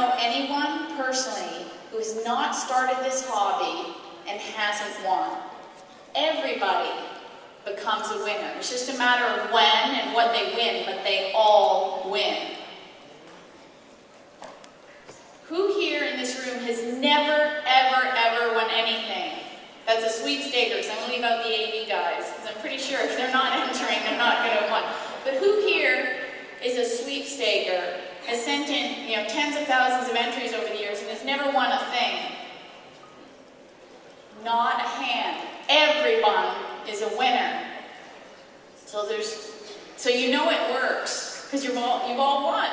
know anyone personally who has not started this hobby and hasn't won. Everybody becomes a winner. It's just a matter of when and what they win, but they all win. Who here in this room has never, ever, ever won anything? That's a sweepstakers. I'm going to leave out the AV guys, because I'm pretty sure if they're not entering, they're not going to win. But who here is a sweepstaker, has sent in tens of thousands of entries over the years and has never won a thing? Not a hand. Everyone is a winner. So you know it works, because you've all won.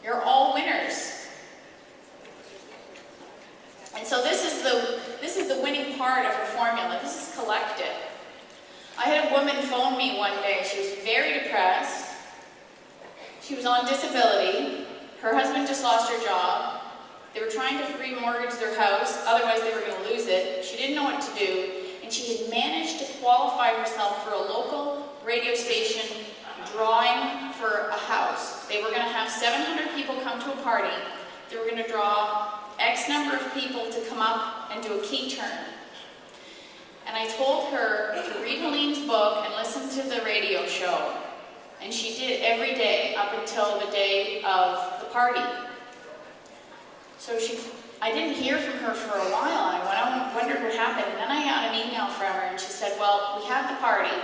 You're all winners. And so this is the winning part of her formula. This is collective. I had a woman phone me one day. She was very depressed. She was on disability. Her husband just lost her job. They were trying to remortgage their house, otherwise they were going to lose it. She didn't know what to do, and she had managed to qualify herself for a local radio station drawing for a house. They were going to have 700 people come to a party. They were going to draw X number of people to come up and do a key turn. And I told her to read Helene's book and listen to the radio show. And she did every day up until the day of the party. So I didn't hear from her for a while. I wondered what happened. And then I got an email from her, and she said, well, we had the party,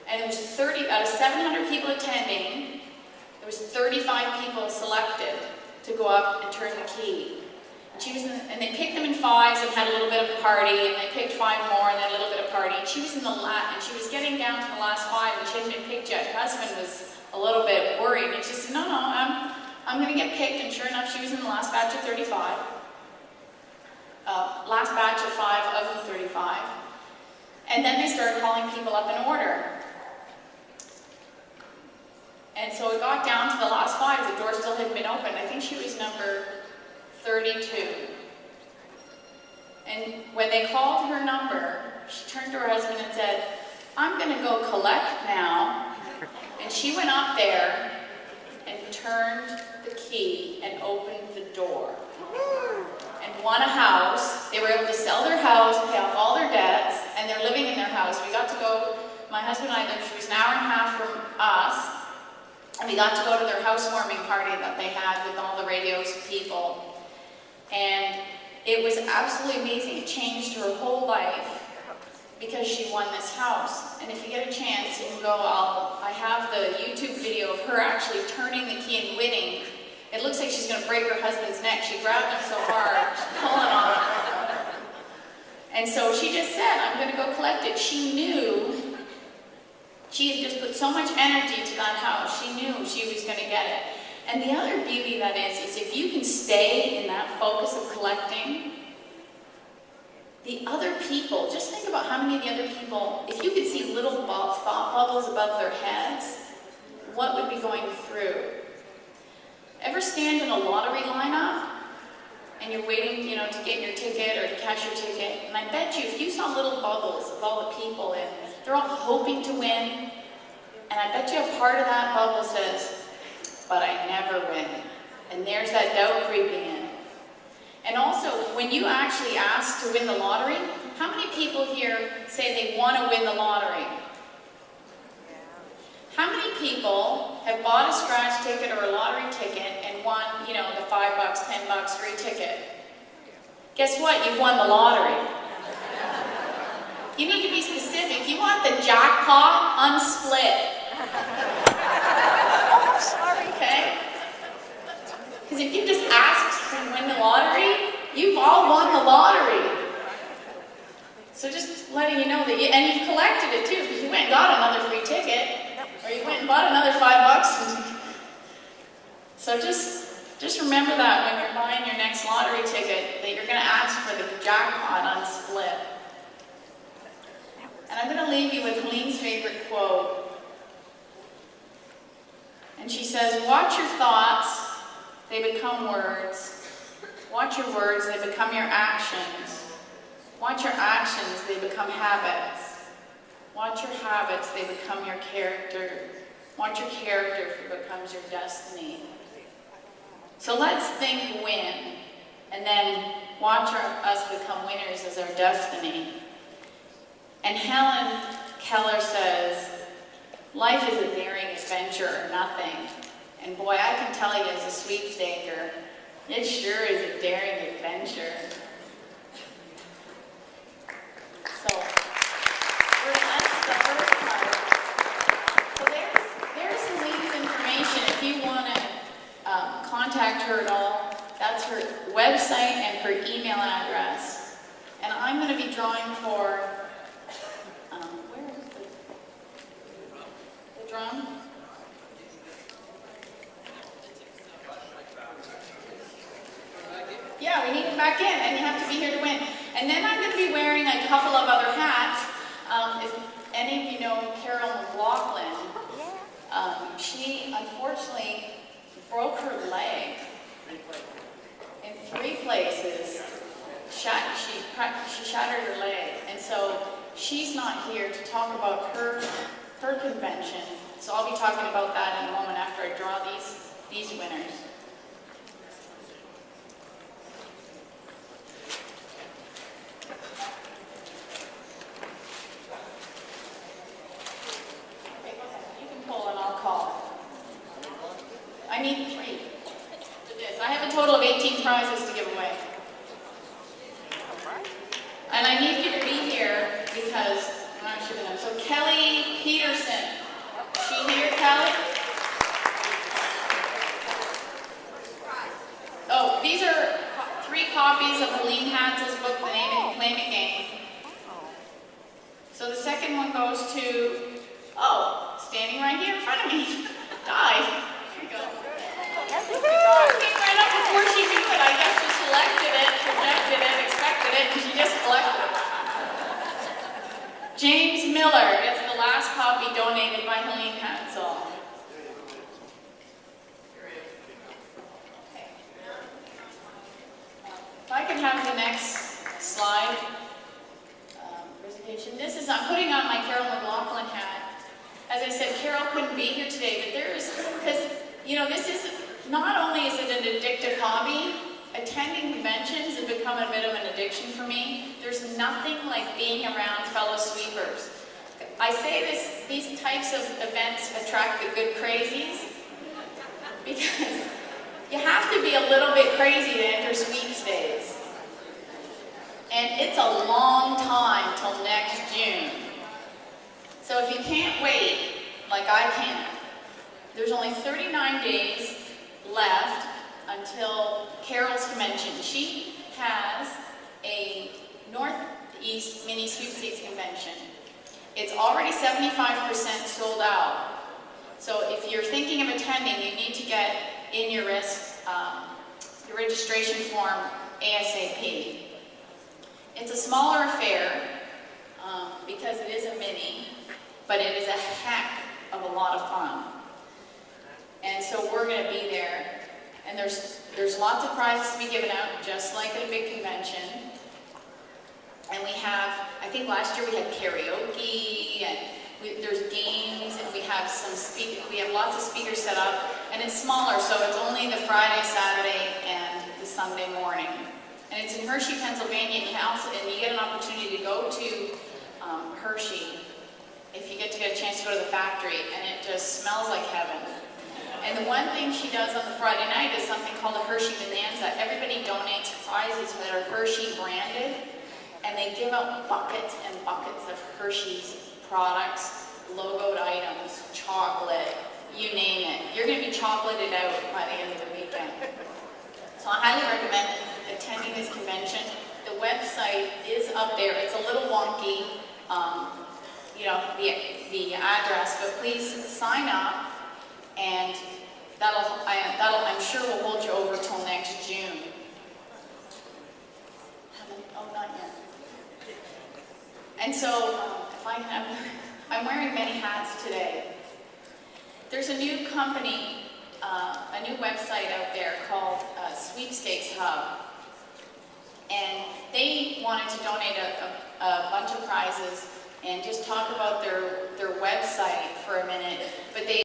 and there was 30 out of 700 people attending. There was 35 people selected to go up and turn the key. And they picked them in fives and had a little bit of a party, and they picked 5 more and then a little bit of party. And she was in the and she was getting down to the last 5, and she hadn't been picked yet. Her husband was a little bit worried, and she said, no, I'm going to get picked. And sure enough, she was in the last batch of 35. Last batch of 5 of the 35. And then they started calling people up in order. And so it got down to the last 5. The door still hadn't been opened. I think she was number 32. And when they called her number, she turned to her husband and said, I'm going to go collect now. And she went up there and turned the key and opened the door. And won a house. They were able to sell their house, pay off all their debts, and they're living in their house. We got to go, my husband and I, she was an hour and a half from us, and we got to go to their housewarming party that they had with all the radios and people. And it was absolutely amazing. It changed her whole life because she won this house. And if you get a chance, you can go, I have the YouTube video of her actually turning the key and winning. It looks like she's going to break her husband's neck. She grabbed him so hard, she's pulling on him. And so she just said, I'm going to go collect it. She knew, she had just put so much energy to that house. She knew she was going to get it. And the other beauty that is if you can stay in that focus of collecting, the other people, just think about how many of the other people, if you could see little thought bubbles above their heads, what would be going through? Ever stand in a lottery lineup and you're waiting, to get your ticket or to cash your ticket? And I bet you, if you saw little bubbles of all the people and they're all hoping to win, and I bet you a part of that bubble says, but I never win. And there's that doubt creeping in. And also, when you actually ask to win the lottery, how many people here say they want to win the lottery? How many people have bought a scratch ticket or a lottery ticket and won, the $5, $10 free ticket? Guess what? You've won the lottery. You need to be specific. You want the jackpot unsplit. Okay? Because if you just ask to win the lottery, you've all won the lottery. So just letting you know that and you've collected it too, because you went and got another free ticket. Or you went and bought another $5. So just remember that when you're buying your next lottery ticket, that you're going to ask for the jackpot unsplit. And I'm going to leave you with Helene's favorite quote. And she says, watch your thoughts, they become words. Watch your words, they become your actions. Watch your actions, they become habits. Watch your habits, they become your character. Watch your character, it becomes your destiny. So let's think win, and then watch us become winners as our destiny. And Helen Keller says, life is a daring adventure or nothing. And boy, I can tell you as a sweepstaker, it sure is a daring adventure. So, that's the first part. So there's Celine's information. If you want to contact her at all, that's her website and her email address. And I'm going to be drawing for, where is the drum? Yeah, we need it back in, and you have to be here to win. And then I'm going to be wearing a couple of other hats. If any of you know Carol McLaughlin, she unfortunately broke her leg in 3 places. She shattered her leg, and so she's not here to talk about her convention. So I'll be talking about that in a moment after I draw these winners. I need 3 for this. I have a total of 18 prizes to give away. And I need you to be here because I'm not sure the name. So Kelly Peterson. Is she here, Kelly? Oh, these are 3 copies of Helene Hatzel's book, The Name and Claim It Game. So the second one goes to, standing right here in front of me. Di. Here you go. Came right up before she knew it. I guess she selected it, projected it, expected it, and she just collected it. James Miller gets the last copy donated by Helene Hatzel. Okay. If I could have the next slide. Presentation. This is, I'm putting on my Carol McLaughlin hat. As I said, Carol couldn't be here today, but because, this is, not only is it an addictive hobby, attending conventions has become a bit of an addiction for me. There's nothing like being around fellow sweepers. I say these types of events attract the good crazies, because you have to be a little bit crazy to enter sweepstakes. And it's a long time till next June. So if you can't wait, like I can, there's only 39 days left until Carol's convention. She has a Northeast Mini Sweepstakes Convention. It's already 75% sold out. So if you're thinking of attending, you need to get in your registration form ASAP. It's a smaller affair because it is a mini, but it is a heck of a lot of fun. And so we're going to be there, and there's lots of prizes to be given out, just like at a big convention. And we have, I think last year we had karaoke, and there's games, and we have lots of speakers set up, and it's smaller, so it's only the Friday, Saturday, and the Sunday morning. And it's in Hershey, Pennsylvania, and you get an opportunity to go to Hershey if you get a chance to go to the factory, and it just smells like heaven. And the one thing she does on the Friday night is something called a Hershey Bonanza. Everybody donates prizes that are Hershey branded, and they give out buckets and buckets of Hershey's products, logoed items, chocolate, you name it. You're going to be chocolated out by the end of the weekend. So I highly recommend attending this convention. The website is up there. It's a little wonky, the address, but please sign up, and that'll I'm sure will hold you over till next June. Oh, not yet. And so, I'm wearing many hats today. There's a new company, a new website out there called Sweepstakes Hub. And they wanted to donate a bunch of prizes and just talk about their website for a minute, but they